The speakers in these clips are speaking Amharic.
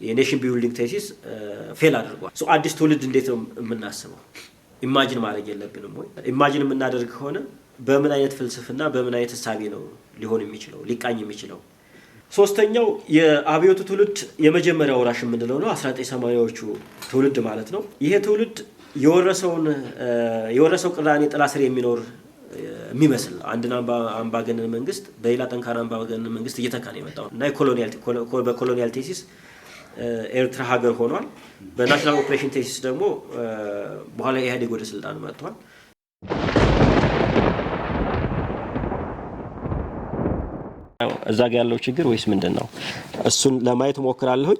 የኔሽን ቢልዲንግ ቴሲስ ፌል አድርጓል። ሶ አዲስ ትውልድ እንዴት ነው የምናስበው? ኢማጂን ማድረግ የለብንም ወይ? ኢማጂን የምናደርግ ከሆነ በምን አይነት ፍልስፍና በምን አይነት ሐሳብ ነው ሊሆን የሚችለው ሊቃኝ የሚችለው? ሶስተኛው የአብዮቱ ትውልድ የመጀመሪያው ወራሽ የምንለው ነው 1980ዎቹ ትውልድ ማለት ነው። ይሄ ትውልድ የወረሰው ቅራኔ ጥላ ስር የሚኖር የሚመስል አንድና አምባገነን መንግስት በሌላ ጠንካራ አምባገነን መንግስት እየተካ ነው የመጣው እና በኮሎኒያል ቴሲስ ኤርትራ ሀገር ሆኗል። በናሽናል ኦፕሬሽን ቴሲስ ደግሞ በኋላ ኢህአዴግ ወደ ስልጣን መጥቷል። እዛ ጋር ያለው ችግር ወይስ ምንድነው? እሱን ለማየት ሞክራለሁ።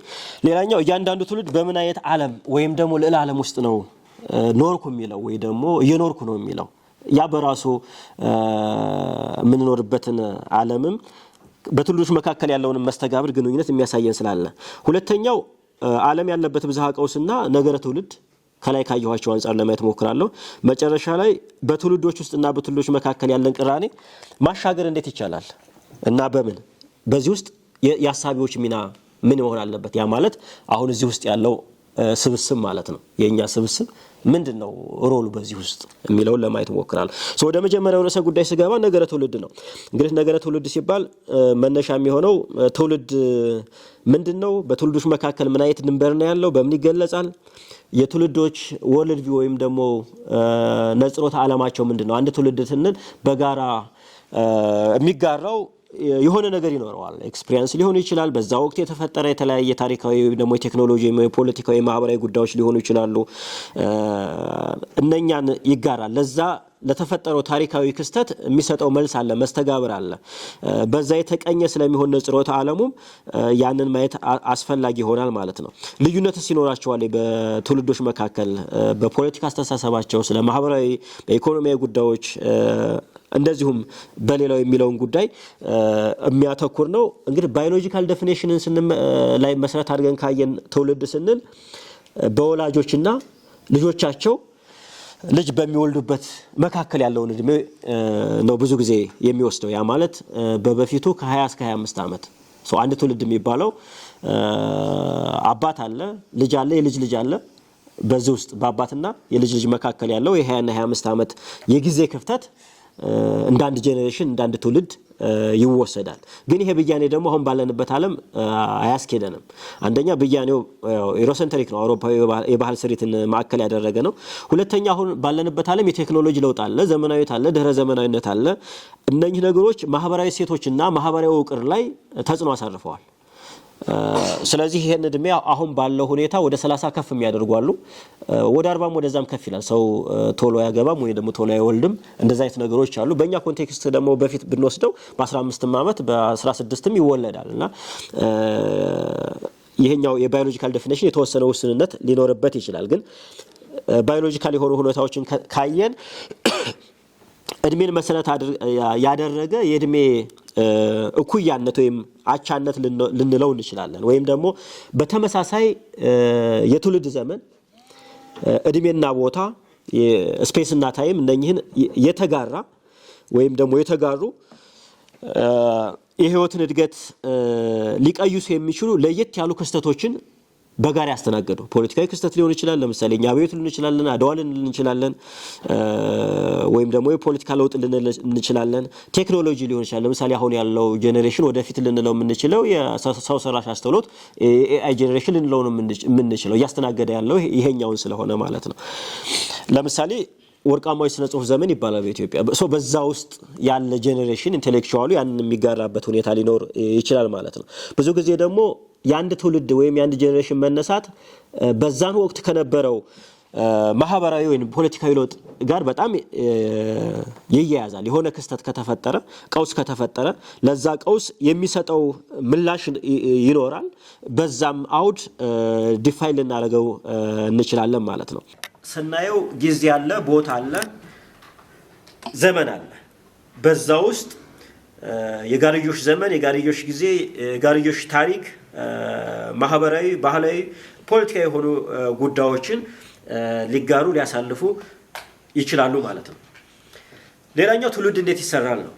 ሌላኛው እያንዳንዱ ትውልድ በምን አይነት ዓለም ወይም ደግሞ ልዕለ ዓለም ውስጥ ነው ኖርኩ የሚለው ወይ ደግሞ እየኖርኩ ነው የሚለው ያ በራሱ የምንኖርበትን ዓለምም በትውልዶች መካከል ያለውን መስተጋብር ግንኙነት የሚያሳየን ስላለ። ሁለተኛው ዓለም ያለበት ብዝሃ ቀውስና ነገረ ትውልድ ከላይ ካየኋቸው አንፃር ለማየት ሞክራለሁ። መጨረሻ ላይ በትውልዶች ውስጥና በትውልዶች መካከል ያለን ቅራኔ ማሻገር እንዴት ይቻላል እና በምን በዚህ ውስጥ የአሳቢዎች ሚና ምን መሆን አለበት? ያ ማለት አሁን እዚህ ውስጥ ያለው ስብስብ ማለት ነው የኛ ስብስብ ምንድነው ሮሉ በዚህ ውስጥ የሚለውን ለማየት ሞክራለሁ። ወደ መጀመሪያው ርዕሰ ጉዳይ ስገባ ነገረ ትውልድ ነው። እንግዲህ ነገረ ትውልድ ሲባል መነሻ የሚሆነው ትውልድ ምንድነው? በትውልዶች መካከል ምን አይነት ድንበር ነው ያለው? በምን ይገለጻል? የትውልዶች ወርልድ ቪው ወይም ደግሞ ነጽሮተ ዓለማቸው ምንድነው? አንድ ትውልድ ስንል በጋራ የሚጋራው የሆነ ነገር ይኖረዋል። ኤክስፒሪየንስ ሊሆን ይችላል። በዛ ወቅት የተፈጠረ የተለያየ ታሪካዊ ደግሞ የቴክኖሎጂ የፖለቲካዊ ማህበራዊ ጉዳዮች ሊሆኑ ይችላሉ። እነኛን ይጋራል። ለዛ ለተፈጠረው ታሪካዊ ክስተት የሚሰጠው መልስ አለ፣ መስተጋብር አለ። በዛ የተቀኘ ስለሚሆን ነጽሮተ ዓለሙም ያንን ማየት አስፈላጊ ይሆናል ማለት ነው። ልዩነትስ ይኖራቸዋል በትውልዶች መካከል በፖለቲካ አስተሳሰባቸው፣ ስለ ማህበራዊ በኢኮኖሚያዊ ጉዳዮች እንደዚሁም በሌላው የሚለውን ጉዳይ የሚያተኩር ነው። እንግዲህ ባዮሎጂካል ዴፊኒሽንን ላይ መሰረት አድርገን ካየን ትውልድ ስንል በወላጆችና ልጆቻቸው ልጅ በሚወልዱበት መካከል ያለውን እድሜ ነው ብዙ ጊዜ የሚወስደው። ያ ማለት በበፊቱ ከ20 እስከ 25 ዓመት አንድ ትውልድ የሚባለው አባት አለ፣ ልጅ አለ፣ የልጅ ልጅ አለ። በዚህ ውስጥ በአባትና የልጅ ልጅ መካከል ያለው የ20 እና 25 ዓመት የጊዜ ክፍተት እንዳንድ ጄኔሬሽን እንዳንድ ትውልድ ይወሰዳል። ግን ይሄ ብያኔ ደግሞ አሁን ባለንበት ዓለም አያስኬደንም። አንደኛ ብያኔው ኢሮሴንትሪክ ነው፣ አውሮፓዊ የባህል ስሪትን ማዕከል ያደረገ ነው። ሁለተኛ አሁን ባለንበት ዓለም የቴክኖሎጂ ለውጥ አለ፣ ዘመናዊነት አለ፣ ድህረ ዘመናዊነት አለ። እነኚህ ነገሮች ማህበራዊ ሴቶችና ማህበራዊ ውቅር ላይ ተጽዕኖ አሳርፈዋል። ስለዚህ ይሄን እድሜ አሁን ባለው ሁኔታ ወደ 30 ከፍ የሚያደርጓሉ፣ ወደ 40 ወደዛም ከፍ ይላል። ሰው ቶሎ ያገባም ወይ ደግሞ ቶሎ አይወልድም። እንደዛ አይነት ነገሮች አሉ። በእኛ ኮንቴክስት ደግሞ በፊት ብንወስደው በ15 ዓመት በ16ም ይወለዳል እና ይሄኛው የባዮሎጂካል ዴፊኒሽን የተወሰነ ውስንነት ሊኖርበት ይችላል። ግን ባዮሎጂካል የሆኑ ሁኔታዎችን ካየን እድሜን መሰረት ያደረገ የእድሜ እኩያነት ወይም አቻነት ልንለው እንችላለን። ወይም ደግሞ በተመሳሳይ የትውልድ ዘመን እድሜና ቦታ ስፔስ እና ታይም እነኚህን የተጋራ ወይም ደግሞ የተጋሩ የህይወትን እድገት ሊቀይሱ የሚችሉ ለየት ያሉ ክስተቶችን በጋራ ያስተናገዱ ፖለቲካዊ ክስተት ሊሆን ይችላል። ለምሳሌ እኛ አብዮት ልንል እንችላለን፣ አድዋ ልንል እንችላለን፣ ወይም ደግሞ የፖለቲካ ለውጥ ልንል እንችላለን። ቴክኖሎጂ ሊሆን ይችላል። ለምሳሌ አሁን ያለው ጄኔሬሽን ወደፊት ልንለው የምንችለው የሰው ሰራሽ አስተውሎት ኤአይ ጄኔሬሽን ልንለው ነው የምንችለው። እያስተናገደ ያለው ይሄኛውን ስለሆነ ማለት ነው። ለምሳሌ ወርቃማው የሥነ ጽሁፍ ዘመን ይባላል በኢትዮጵያ። በዛ ውስጥ ያለ ጄኔሬሽን ኢንተሌክቹዋሊ ያንን የሚጋራበት ሁኔታ ሊኖር ይችላል ማለት ነው። ብዙ ጊዜ ደግሞ የአንድ ትውልድ ወይም የአንድ ጄኔሬሽን መነሳት በዛን ወቅት ከነበረው ማህበራዊ ወይም ፖለቲካዊ ለውጥ ጋር በጣም ይያያዛል። የሆነ ክስተት ከተፈጠረ፣ ቀውስ ከተፈጠረ ለዛ ቀውስ የሚሰጠው ምላሽ ይኖራል። በዛም አውድ ዲፋይን ልናደርገው እንችላለን ማለት ነው። ስናየው ጊዜ አለ፣ ቦታ አለ፣ ዘመን አለ። በዛ ውስጥ የጋርዮሽ ዘመን፣ የጋርዮሽ ጊዜ፣ የጋርዮሽ ታሪክ፣ ማህበራዊ፣ ባህላዊ፣ ፖለቲካዊ የሆኑ ጉዳዮችን ሊጋሩ ሊያሳልፉ ይችላሉ ማለት ነው። ሌላኛው ትውልድ እንዴት ይሰራል ነው።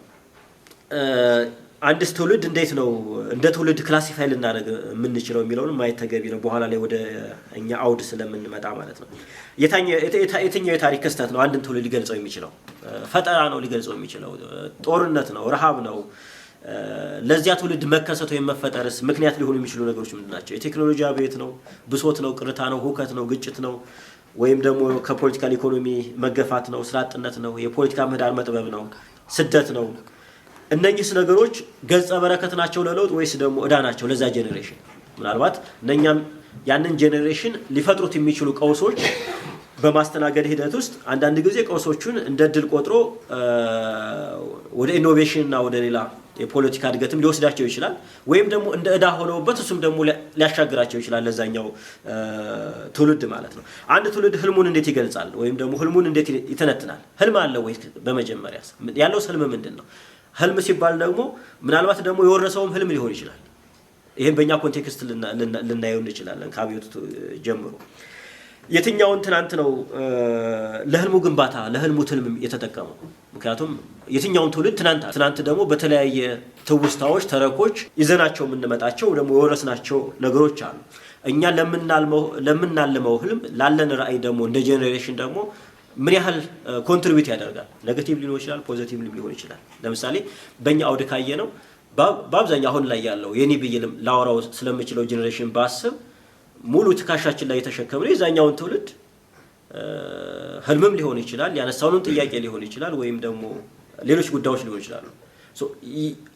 አንድስ ትውልድ እንዴት ነው እንደ ትውልድ ክላሲፋይ ልናደርግ የምንችለው የሚለውን ማየት ተገቢ ነው። በኋላ ላይ ወደ እኛ አውድ ስለምንመጣ ማለት ነው። የትኛው የታሪክ ክስተት ነው አንድን ትውልድ ሊገልጸው የሚችለው? ፈጠራ ነው ሊገልጸው የሚችለው? ጦርነት ነው? ረሃብ ነው? ለዚያ ትውልድ መከሰት ወይም መፈጠርስ ምክንያት ሊሆኑ የሚችሉ ነገሮች ምንድናቸው? የቴክኖሎጂ አብዮት ነው? ብሶት ነው? ቅርታ ነው? ሁከት ነው? ግጭት ነው? ወይም ደግሞ ከፖለቲካል ኢኮኖሚ መገፋት ነው? ስራ አጥነት ነው? የፖለቲካ ምህዳር መጥበብ ነው? ስደት ነው? እነኚህስ ነገሮች ገጸ በረከት ናቸው ለለውጥ ወይስ ደግሞ እዳ ናቸው ለዛ ጄኔሬሽን? ምናልባት እነኛም ያንን ጄኔሬሽን ሊፈጥሩት የሚችሉ ቀውሶች በማስተናገድ ሂደት ውስጥ አንዳንድ ጊዜ ቀውሶቹን እንደ ድል ቆጥሮ ወደ ኢኖቬሽን እና ወደ ሌላ የፖለቲካ እድገትም ሊወስዳቸው ይችላል። ወይም ደግሞ እንደ እዳ ሆነውበት እሱም ደግሞ ሊያሻግራቸው ይችላል ለዛኛው ትውልድ ማለት ነው። አንድ ትውልድ ህልሙን እንዴት ይገልጻል? ወይም ደግሞ ህልሙን እንዴት ይተነትናል? ህልም አለ ወይ? በመጀመሪያ ያለው ህልም ምንድን ነው? ህልም ሲባል ደግሞ ምናልባት ደግሞ የወረሰውም ህልም ሊሆን ይችላል። ይሄን በእኛ ኮንቴክስት ልናየው እንችላለን ከአብዮቱ ጀምሮ። የትኛውን ትናንት ነው ለህልሙ ግንባታ ለህልሙ ትልም የተጠቀመው? ምክንያቱም የትኛውን ትውልድ ትናንት ደግሞ በተለያየ ትውስታዎች ተረኮች ይዘናቸው የምንመጣቸው ደግሞ የወረስናቸው ነገሮች አሉ። እኛ ለምናልመው ህልም ላለን ራዕይ ደግሞ እንደ ጄኔሬሽን ደግሞ ምን ያህል ኮንትሪቢዩት ያደርጋል? ኔጌቲቭ ሊሆን ይችላል፣ ፖዚቲቭ ሊሆን ይችላል። ለምሳሌ በእኛ አውድ ካየ ነው በአብዛኛው አሁን ላይ ያለው የኔ ብዬ ላወራው ስለምችለው ጄኔሬሽን ባስብ ሙሉ ትካሻችን ላይ የተሸከመው የዛኛውን ትውልድ ህልምም ሊሆን ይችላል፣ ያነሳውንም ጥያቄ ሊሆን ይችላል፣ ወይም ደግሞ ሌሎች ጉዳዮች ሊሆን ይችላሉ።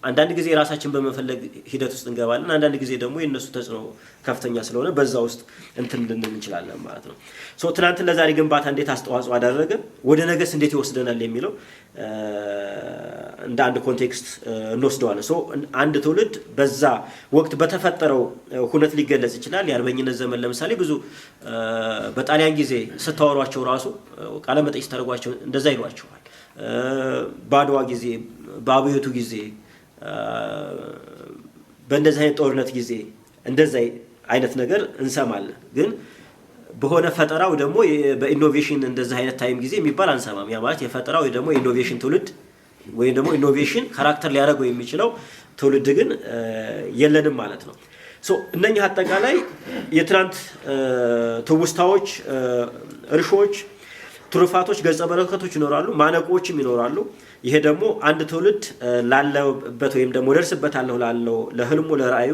አንዳንድ ጊዜ ራሳችን በመፈለግ ሂደት ውስጥ እንገባለን። አንዳንድ ጊዜ ደግሞ የነሱ ተጽዕኖ ከፍተኛ ስለሆነ በዛ ውስጥ እንትን ልንል እንችላለን ማለት ነው። ትናንት ለዛሬ ግንባታ እንዴት አስተዋጽኦ አደረገ፣ ወደ ነገስ እንዴት ይወስደናል የሚለው እንደ አንድ ኮንቴክስት እንወስደዋለን። አንድ ትውልድ በዛ ወቅት በተፈጠረው ሁነት ሊገለጽ ይችላል። የአርበኝነት ዘመን ለምሳሌ ብዙ በጣሊያን ጊዜ ስታወሯቸው ራሱ ቃለ መጠይቅ ስታደርጓቸው እንደዛ ይሏቸዋል። በአድዋ ጊዜ፣ በአብዮቱ ጊዜ፣ በእንደዚህ አይነት ጦርነት ጊዜ እንደዚህ አይነት ነገር እንሰማለን። ግን በሆነ ፈጠራው ደግሞ በኢኖቬሽን እንደዚህ አይነት ታይም ጊዜ የሚባል አንሰማም። ያ ማለት የፈጠራው ወይ ደግሞ ኢኖቬሽን ትውልድ ወይም ደግሞ ኢኖቬሽን ካራክተር ሊያደርገው የሚችለው ትውልድ ግን የለንም ማለት ነው። እነኚህ አጠቃላይ የትናንት ትውስታዎች፣ እርሾች፣ ትሩፋቶች፣ ገጸ በረከቶች ይኖራሉ፣ ማነቆችም ይኖራሉ። ይሄ ደግሞ አንድ ትውልድ ላለበት ወይም ደግሞ ደርስበታለሁ ላለው ለህልሙ ለራእዩ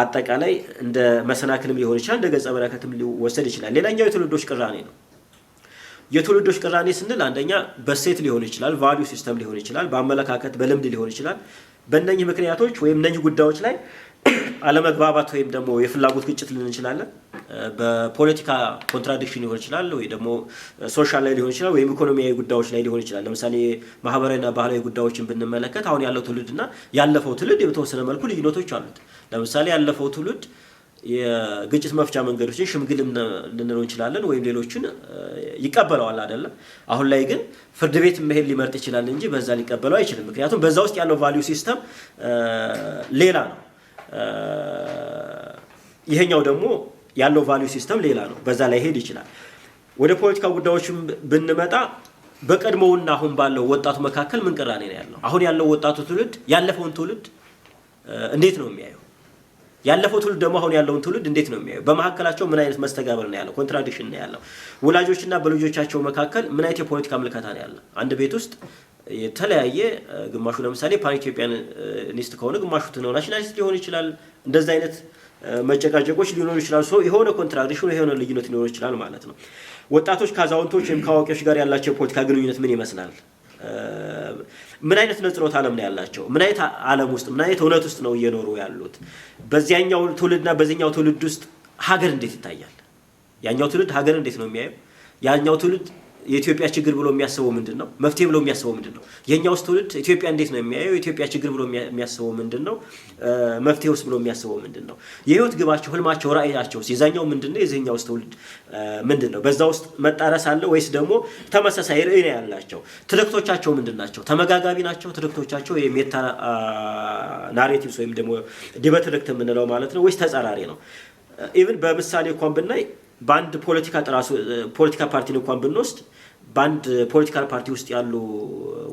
አጠቃላይ እንደ መሰናክልም ሊሆን ይችላል፣ እንደ ገጸ በረከትም ሊወሰድ ይችላል። ሌላኛው የትውልዶች ቅራኔ ነው። የትውልዶች ቅራኔ ስንል አንደኛ በሴት ሊሆን ይችላል፣ ቫልዩ ሲስተም ሊሆን ይችላል፣ በአመለካከት በልምድ ሊሆን ይችላል። በእነኚህ ምክንያቶች ወይም እነኚህ ጉዳዮች ላይ አለመግባባት ወይም ደግሞ የፍላጎት ግጭት ሊሆን ይችላል። በፖለቲካ ኮንትራዲክሽን ሊሆን ይችላል፣ ወይ ደግሞ ሶሻል ላይ ሊሆን ይችላል፣ ወይም ኢኮኖሚያዊ ጉዳዮች ላይ ሊሆን ይችላል። ለምሳሌ ማህበራዊና ባህላዊ ጉዳዮችን ብንመለከት አሁን ያለው ትውልድና ያለፈው ትውልድ በተወሰነ መልኩ ልዩነቶች አሉት። ለምሳሌ ያለፈው ትውልድ የግጭት መፍቻ መንገዶችን ሽምግልና ልንለው እንችላለን፣ ወይም ሌሎችን ይቀበለዋል አይደለ? አሁን ላይ ግን ፍርድ ቤት መሄድ ሊመርጥ ይችላል እንጂ በዛ ሊቀበለው አይችልም። ምክንያቱም በዛ ውስጥ ያለው ቫልዩ ሲስተም ሌላ ነው። ይሄኛው ደግሞ ያለው ቫልዩ ሲስተም ሌላ ነው። በዛ ላይ ሄድ ይችላል። ወደ ፖለቲካ ጉዳዮችም ብንመጣ በቀድሞውና አሁን ባለው ወጣቱ መካከል ምን ቅራኔ ነው ያለው? አሁን ያለው ወጣቱ ትውልድ ያለፈውን ትውልድ እንዴት ነው የሚያየው? ያለፈው ትውልድ ደግሞ አሁን ያለውን ትውልድ እንዴት ነው የሚያየው? በመካከላቸው ምን አይነት መስተጋብር ነው ያለው? ኮንትራዲክሽን ነው ያለው? ወላጆችና በልጆቻቸው መካከል ምን አይነት የፖለቲካ ምልከታ ነው ያለው? አንድ ቤት ውስጥ የተለያየ ግማሹ ለምሳሌ ፓን ኢትዮጵያኒስት ከሆነ ግማሹ ናሽናሊስት ሊሆን ይችላል። እንደዚህ አይነት መጨቃጨቆች ሊኖሩ ይችላል። የሆነ ኮንትራዲክሽን የሆነ ልዩነት ሊኖር ይችላል ማለት ነው። ወጣቶች ከአዛውንቶች ወይም ከአዋቂዎች ጋር ያላቸው የፖለቲካ ግንኙነት ምን ይመስላል? ምን አይነት ነጽሮት ዓለም ነው ያላቸው? ምን አይነት ዓለም ውስጥ ምን አይነት እውነት ውስጥ ነው እየኖሩ ያሉት? በዚያኛው ትውልድና በዚህኛው ትውልድ ውስጥ ሀገር እንዴት ይታያል? ያኛው ትውልድ ሀገር እንዴት ነው የሚያየው? ያኛው ትውልድ የኢትዮጵያ ችግር ብሎ የሚያስበው ምንድነው? መፍትሄ ብሎ የሚያስበው ምንድነው? የኛውስ ትውልድ ኢትዮጵያ እንዴት ነው የሚያየው? የኢትዮጵያ ችግር ብሎ የሚያስበው ምንድነው? መፍትሄውስ ብሎ የሚያስበው ምንድነው? የህይወት ግባቸው፣ ህልማቸው፣ ራእያቸው የዛኛው ምንድነው? የዚህኛውስ ትውልድ ምንድነው? በዛ ውስጥ መጣረስ አለ ወይስ ደግሞ ተመሳሳይ ራእይ ነው ያላቸው? ትርክቶቻቸው ምንድናቸው? ተመጋጋቢ ናቸው ትርክቶቻቸው? የሜታ ናሬቲቭስ ወይም ደግሞ ዲበ ትርክት የምንለው ማለት ነው ወይስ ተጻራሪ ነው? ኢቭን በምሳሌ እንኳን ብናይ በአንድ ፖለቲካ ፓርቲን እንኳን ብንወስድ ባንድ ፖለቲካል ፓርቲ ውስጥ ያሉ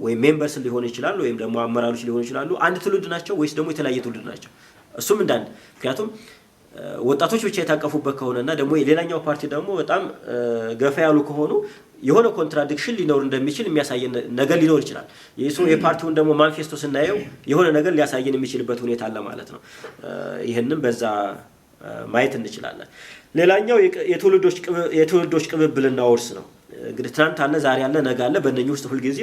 ወይ ሜምበርስ ሊሆኑ ይችላሉ ወይም ደግሞ አመራሮች ሊሆኑ ይችላሉ አንድ ትውልድ ናቸው ወይስ ደግሞ የተለያየ ትውልድ ናቸው? እሱም እንዳንድ ምክንያቱም ወጣቶች ብቻ የታቀፉበት ከሆነና ደግሞ ሌላኛው ፓርቲ ደግሞ በጣም ገፋ ያሉ ከሆኑ የሆነ ኮንትራዲክሽን ሊኖር እንደሚችል የሚያሳይ ነገር ሊኖር ይችላል። የፓርቲውን ደግሞ ማኒፌስቶ ስናየው የሆነ ነገር ሊያሳየን የሚችልበት ሁኔታ አለ ማለት ነው። ይሄንን በዛ ማየት እንችላለን። ሌላኛው የትውልዶች ቅብብልና ውርስ ነው። እንግዲህ ትናንት አለ፣ ዛሬ አለ፣ ነገ አለ። በእነኚህ ውስጥ ሁልጊዜ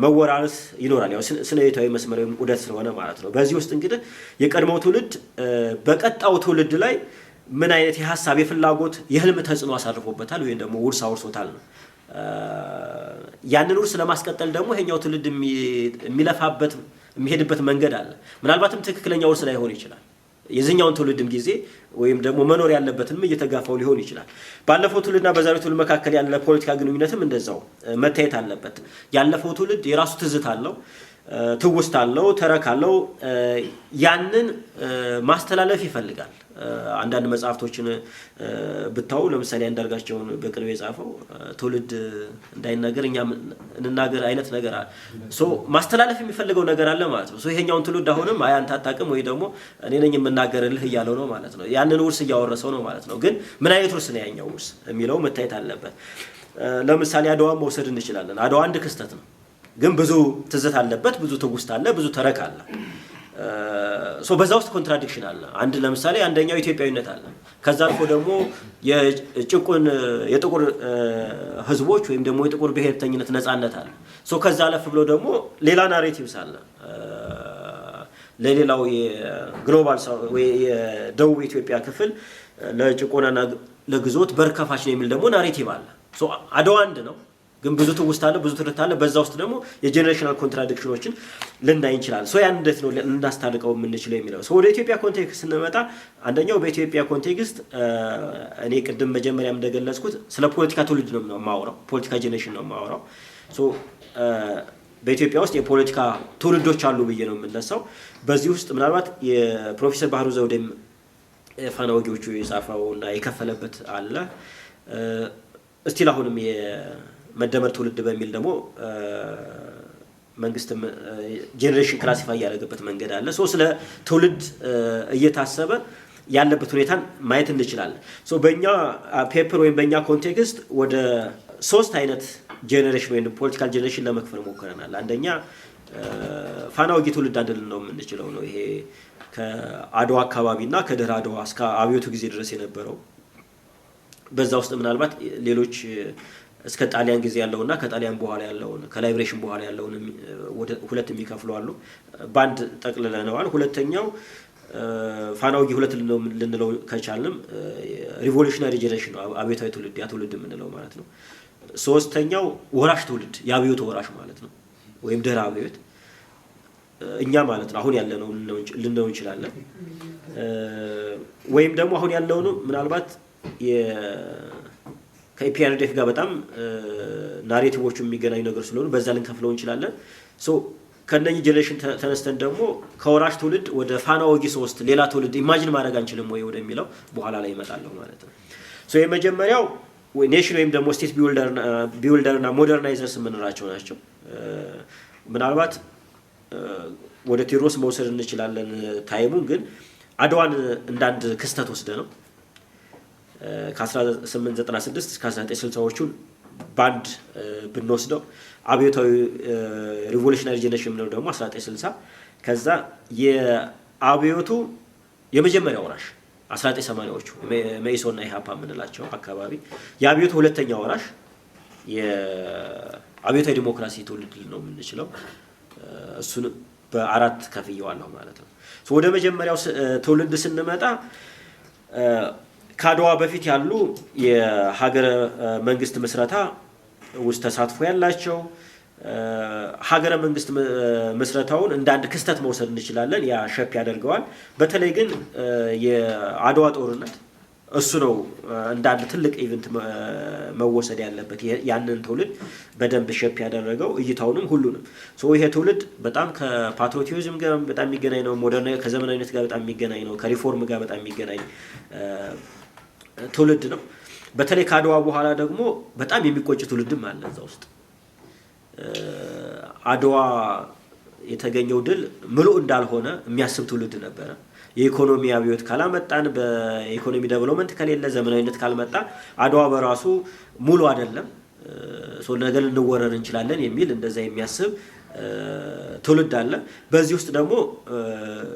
መወራረስ ይኖራል። ያው ስነ-ህይወታዊ መስመር ዑደት ስለሆነ ማለት ነው። በዚህ ውስጥ እንግዲህ የቀድሞው ትውልድ በቀጣው ትውልድ ላይ ምን አይነት የሀሳብ የፍላጎት የህልም ተጽዕኖ አሳርፎበታል ወይም ደግሞ ውርስ አውርሶታል ነው። ያንን ውርስ ለማስቀጠል ደግሞ ይሄኛው ትውልድ የሚለፋበት የሚሄድበት መንገድ አለ። ምናልባትም ትክክለኛ ውርስ ላይሆን ይችላል። የዚህኛውን ትውልድም ጊዜ ወይም ደግሞ መኖር ያለበትንም እየተጋፋው ሊሆን ይችላል። ባለፈው ትውልድና በዛሬው ትውልድ መካከል ያለ ፖለቲካ ግንኙነትም እንደዛው መታየት አለበት። ያለፈው ትውልድ የራሱ ትዝታ አለው፣ ትውስት አለው፣ ተረክ አለው። ያንን ማስተላለፍ ይፈልጋል። አንዳንድ መጽሐፍቶችን ብታው ለምሳሌ አንዳርጋቸውን በቅርብ የጻፈው ትውልድ እንዳይናገር እኛ እንናገር አይነት ነገር አለ። ማስተላለፍ የሚፈልገው ነገር አለ ማለት ነው። ይሄኛውን ትውልድ አሁንም አይ አንተ አታውቅም ወይ ደግሞ እኔ ነኝ የምናገርልህ እያለው ነው ማለት ነው። ያንን ውርስ እያወረሰው ነው ማለት ነው። ግን ምን አይነት ውርስ ነው ያኛው ውርስ የሚለው መታየት አለበት። ለምሳሌ አድዋን መውሰድ እንችላለን። አድዋ አንድ ክስተት ነው፣ ግን ብዙ ትዝታ አለበት፣ ብዙ ትውስት አለ፣ ብዙ ተረክ አለ። በዛ ውስጥ ኮንትራዲክሽን አለ። አንድ ለምሳሌ አንደኛው ኢትዮጵያዊነት አለ። ከዛ አልፎ ደግሞ የጥቁር ህዝቦች ወይም ደግሞ የጥቁር ብሔርተኝነት ነፃነት አለ። ከዛ አለፍ ብሎ ደግሞ ሌላ ናሬቲቭስ አለ። ለሌላው የግሎባል ወይ የደቡብ ኢትዮጵያ ክፍል ለጭቆናና ለግዞት በርከፋች ነው የሚል ደግሞ ናሬቲቭ አለ። አድዋ አንድ ነው፣ ግን ብዙ ትውስት አለ፣ ብዙ ትርክት አለ። በዛ ውስጥ ደግሞ የጄኔሬሽናል ኮንትራዲክሽኖችን ልናይ እንችላለን። ያን እንዴት ነው ልናስታርቀው የምንችለው የሚለው ወደ ኢትዮጵያ ኮንቴክስት ስንመጣ አንደኛው በኢትዮጵያ ኮንቴክስት እኔ ቅድም መጀመሪያም እንደገለጽኩት ስለ ፖለቲካ ትውልድ ነው የማወራው፣ ፖለቲካ ጄኔሬሽን ነው የማወራው። በኢትዮጵያ ውስጥ የፖለቲካ ትውልዶች አሉ ብዬ ነው የምነሳው። በዚህ ውስጥ ምናልባት የፕሮፌሰር ባህሩ ዘውዴም ፋና ወጊዎቹ የጻፈው እና የከፈለበት አለ። እስቲል አሁንም የመደመር ትውልድ በሚል ደግሞ መንግስትም ጄኔሬሽን ክላሲፋይ ያደረገበት መንገድ አለ። ስለ ትውልድ እየታሰበ ያለበት ሁኔታን ማየት እንችላለን። በእኛ ፔፐር ወይም በእኛ ኮንቴክስት ወደ 3 አይነት ጄኔሬሽን ወይም ፖለቲካል ጄኔሬሽን ለመክፈል ሞክረናል። አንደኛ ፋና ወጊ ትውልድ አንድ ልንለው የምንችለው ነው። ይሄ ከአድዋ አካባቢና ከድህረ አድዋ እስከ አብዮቱ ጊዜ ድረስ የነበረው። በዛ ውስጥ ምናልባት ሌሎች እስከ ጣሊያን ጊዜ ያለውና ከጣሊያን በኋላ ያለውን ከላይብሬሽን በኋላ ያለውን ሁለት የሚከፍሉ አሉ። ባንድ ጠቅልለነዋል። ሁለተኛው ፋና ወጊ ሁለት ልንለው ከቻልንም ሪቮሉሽናሪ ጄኔሬሽን አብዮታዊ ትውልድ ያ ትውልድ የምንለው ማለት ነው። ሶስተኛው ወራሽ ትውልድ የአብዮቱ ወራሽ ማለት ነው፣ ወይም ድህረ አብዮት እኛ ማለት ነው አሁን ያለነው ልንለው እንችላለን። ወይም ደግሞ አሁን ያለውን ምናልባት ከኢፒአርዲኤፍ ጋር በጣም ናሬቲቮቹ የሚገናኙ ነገር ስለሆኑ በዛ ልንከፍለው እንችላለን። ከነኚህ ጄኔሬሽን ተነስተን ደግሞ ከወራሽ ትውልድ ወደ ፋና ወጊ 3 ሌላ ትውልድ ኢማጂን ማድረግ አንችልም ወይ ወደሚለው በኋላ ላይ ይመጣለሁ ማለት ነው። የመጀመሪያው ኔሽን ወይም ደግሞ ስቴት ቢውልደር እና ሞደርናይዘርስ የምንላቸው ናቸው። ምናልባት ወደ ቴዎድሮስ መውሰድ እንችላለን ታይሙን፣ ግን አድዋን እንዳንድ ክስተት ወስደ ነው ከ1896 እስከ 1960ዎቹን ባንድ ብንወስደው አብዮታዊ ሪቮሉሽናሪ ጄኔሬሽን ነው ደግሞ 1960 ከዛ የአብዮቱ የመጀመሪያ ወራሽ 1980ዎቹ መኢሶንና ኢሃፓ የምንላቸው አካባቢ የአብዮቱ ሁለተኛ ወራሽ የአብዮታዊ ዲሞክራሲ ትውልድ ነው የምንችለው። እሱን በአራት ከፍየዋለሁ ማለት ነው። ወደ መጀመሪያው ትውልድ ስንመጣ ከአድዋ በፊት ያሉ የሀገረ መንግስት ምስረታ ውስጥ ተሳትፎ ያላቸው ሀገረ መንግስት ምስረታውን እንደ አንድ ክስተት መውሰድ እንችላለን። ያ ሸፕ ያደርገዋል። በተለይ ግን የአድዋ ጦርነት እሱ ነው እንደ አንድ ትልቅ ኢቨንት መወሰድ ያለበት። ያንን ትውልድ በደንብ ሸፕ ያደረገው እይታውንም ሁሉንም። ይሄ ትውልድ በጣም ከፓትሪዮቲዝም ጋር በጣም የሚገናኝ ነው። ከዘመናዊነት ጋር በጣም የሚገናኝ ነው። ከሪፎርም ጋር በጣም የሚገናኝ ትውልድ ነው። በተለይ ካድዋ በኋላ ደግሞ በጣም የሚቆጭ ትውልድም አለ እዛ ውስጥ። አድዋ የተገኘው ድል ምሉእ እንዳልሆነ የሚያስብ ትውልድ ነበረ። የኢኮኖሚ አብዮት ካላመጣን በኢኮኖሚ ዴቨሎፕመንት ከሌለ ዘመናዊነት ካልመጣ አድዋ በራሱ ሙሉ አይደለም ሶል ነገር ልንወረር እንችላለን የሚል እንደዛ የሚያስብ ትውልድ አለ። በዚህ ውስጥ ደግሞ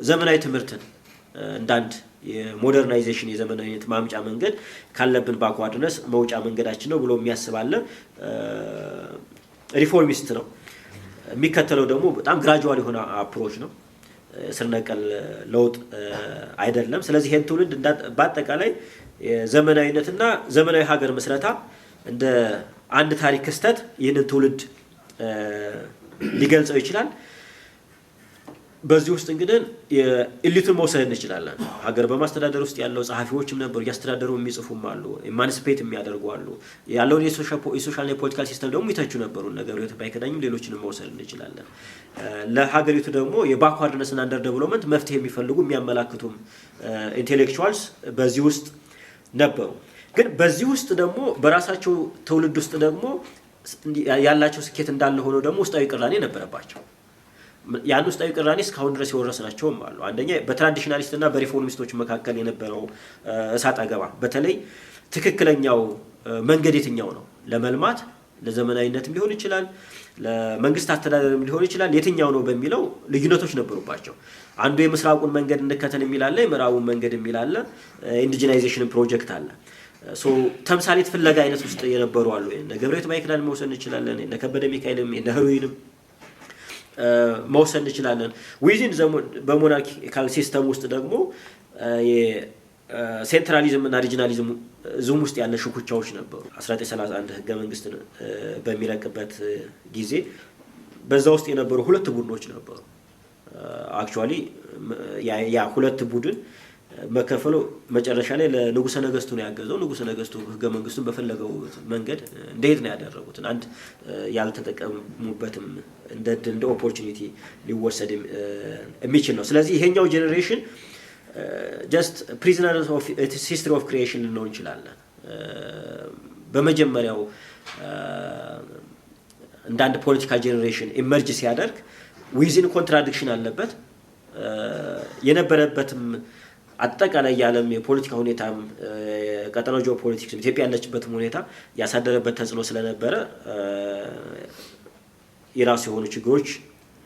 ዘመናዊ ትምህርትን እንዳንድ የሞደርናይዜሽን የዘመናዊነት ማምጫ መንገድ ካለብን ባክዋርድነስ መውጫ መንገዳችን ነው ብሎ የሚያስብ አለ። ሪፎርሚስት ነው። የሚከተለው ደግሞ በጣም ግራጁዋል የሆነ አፕሮች ነው። ስር ነቀል ለውጥ አይደለም። ስለዚህ ይሄን ትውልድ በአጠቃላይ ዘመናዊነትና ዘመናዊ ሀገር መስረታ እንደ አንድ ታሪክ ክስተት ይህንን ትውልድ ሊገልጸው ይችላል። በዚህ ውስጥ እንግዲህ የኢሊቱን መውሰድ እንችላለን። ሀገር በማስተዳደር ውስጥ ያለው ጸሐፊዎችም ነበሩ፣ ያስተዳደሩ የሚጽፉም አሉ፣ ኢማንስፔት የሚያደርጉ አሉ። ያለውን የሶሻልና የፖለቲካል ሲስተም ደግሞ ይተቹ ነበሩ። ነገሩ ባይከዳኝም ሌሎችንም መውሰድ እንችላለን። ለሀገሪቱ ደግሞ የባክዋርድነስና አንደር ዴቨሎፕመንት መፍትሄ የሚፈልጉ የሚያመላክቱም ኢንቴሌክቹዋልስ በዚህ ውስጥ ነበሩ። ግን በዚህ ውስጥ ደግሞ በራሳቸው ትውልድ ውስጥ ደግሞ ያላቸው ስኬት እንዳለ ሆኖ ደግሞ ውስጣዊ ቅራኔ ነበረባቸው። ያን ውስጣዊ ቅራኔ እስካሁን ድረስ የወረስናቸውም አሉ። አንደኛ በትራዲሽናሊስትና በሪፎርሚስቶች መካከል የነበረው እሳት አገባ፣ በተለይ ትክክለኛው መንገድ የትኛው ነው ለመልማት ለዘመናዊነትም ሊሆን ይችላል ለመንግስት አስተዳደርም ሊሆን ይችላል የትኛው ነው በሚለው ልዩነቶች ነበሩባቸው። አንዱ የምስራቁን መንገድ እንከተል የሚላለ የምዕራቡን መንገድ የሚላለ ኢንዲጂናይዜሽን ፕሮጀክት አለ። ሶ ተምሳሌት ፍለጋ አይነት ውስጥ የነበሩ አሉ። እነ ገብረሕይወት ባይክዳን መውሰድ እንችላለን። እነ ከበደ ሚካኤልም እነ ህሩይንም መውሰድ እንችላለን። ዊዚን በሞናርኪካል ሲስተም ውስጥ ደግሞ የሴንትራሊዝም እና ሪጂናሊዝም ዙም ውስጥ ያለ ሽኩቻዎች ነበሩ። 1931 ህገ መንግስት በሚለቅበት ጊዜ በዛ ውስጥ የነበሩ ሁለት ቡድኖች ነበሩ። አክቹአሊ ያ ሁለት ቡድን መከፈሉ መጨረሻ ላይ ለንጉሰ ነገስቱ ነው ያገዘው። ንጉሰ ነገስቱ ህገ መንግስቱን በፈለገው መንገድ እንዴት ነው ያደረጉት? አንድ ያልተጠቀሙበትም እንደ ኦፖርቹኒቲ ሊወሰድ የሚችል ነው። ስለዚህ ይሄኛው ጄኔሬሽን ጀስት ፕሪዝነርስ ኦፍ ሂስትሪ ኦፍ ክሪኤሽን ልንለው እንችላለን። በመጀመሪያው እንደ አንድ ፖለቲካል ጄኔሬሽን ኢመርጅ ሲያደርግ ዊዝን ኮንትራዲክሽን አለበት። የነበረበትም አጠቃላይ የዓለም የፖለቲካ ሁኔታም ቀጠናው ጂኦፖለቲክስ ኢትዮጵያ ያለችበትም ሁኔታ ያሳደረበት ተጽዕኖ ስለነበረ የራሱ የሆኑ ችግሮች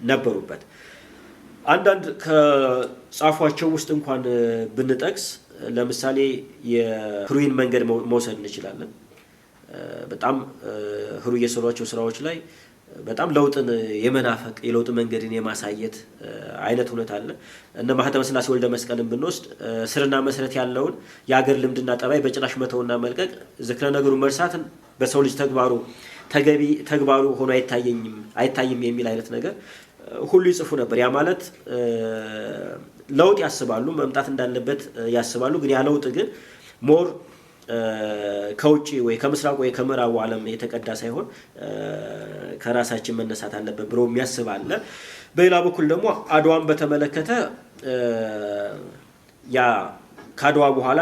ነበሩበት። አንዳንድ ከጻፏቸው ውስጥ እንኳን ብንጠቅስ ለምሳሌ የህሩይን መንገድ መውሰድ እንችላለን። በጣም ህሩይ የሰሯቸው ስራዎች ላይ በጣም ለውጥን የመናፈቅ የለውጥ መንገድን የማሳየት አይነት ሁኔታ አለ። እነ ማህተመ ስላሴ ወልደ መስቀልን ብንወስድ ስርና መሰረት ያለውን የሀገር ልምድና ጠባይ በጭራሽ መተውና መልቀቅ፣ ዝክረ ነገሩ መርሳትን በሰው ልጅ ተገቢ ተግባሩ ሆኖ አይታይም የሚል አይነት ነገር ሁሉ ይጽፉ ነበር። ያ ማለት ለውጥ ያስባሉ፣ መምጣት እንዳለበት ያስባሉ። ግን ያ ለውጥ ግን ሞር ከውጪ ወይ ከምስራቅ ወይ ከምዕራቡ ዓለም የተቀዳ ሳይሆን ከራሳችን መነሳት አለበት ብሎ የሚያስብ አለ። በሌላ በኩል ደግሞ አድዋን በተመለከተ ያ ከአድዋ በኋላ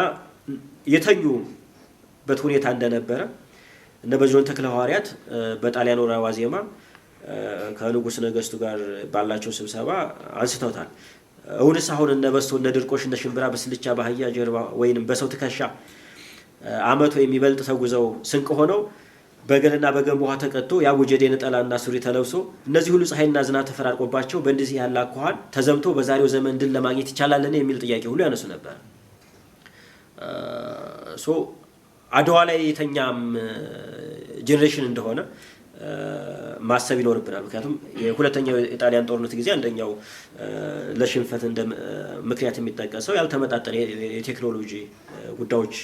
የተኙበት ሁኔታ እንደነበረ እነ በጅሮን ተክለ ሐዋርያት በጣሊያን ወረራ ዋዜማ ከንጉሥ ነገስቱ ጋር ባላቸው ስብሰባ አንስተውታል። እውንስ አሁን እነ በስቶ እነ ድርቆሽ እነ ሽምብራ በስልቻ ባህያ ጀርባ ወይንም በሰው ትከሻ አመት የሚበልጥ ተጉዘው ስንቅ ሆነው በገልና በገንቦ ውሃ ተቀጥቶ ያቡጀዴ ነጠላና ሱሪ ተለብሶ እነዚህ ሁሉ ፀሐይና ዝናብ ተፈራርቆባቸው በእንደዚህ ያለ አኳኋን ተዘምቶ በዛሬው ዘመን ድል ለማግኘት ይቻላልን የሚል ጥያቄ ሁሉ ያነሱ ነበር። ሶ አድዋ ላይ የተኛም ጄኔሬሽን እንደሆነ ማሰብ ይኖርብናል። ምክንያቱም የሁለተኛው የጣሊያን ጦርነት ጊዜ አንደኛው ለሽንፈት እንደ ምክንያት የሚጠቀሰው ያልተመጣጠነ የቴክኖሎጂ ጉዳዮች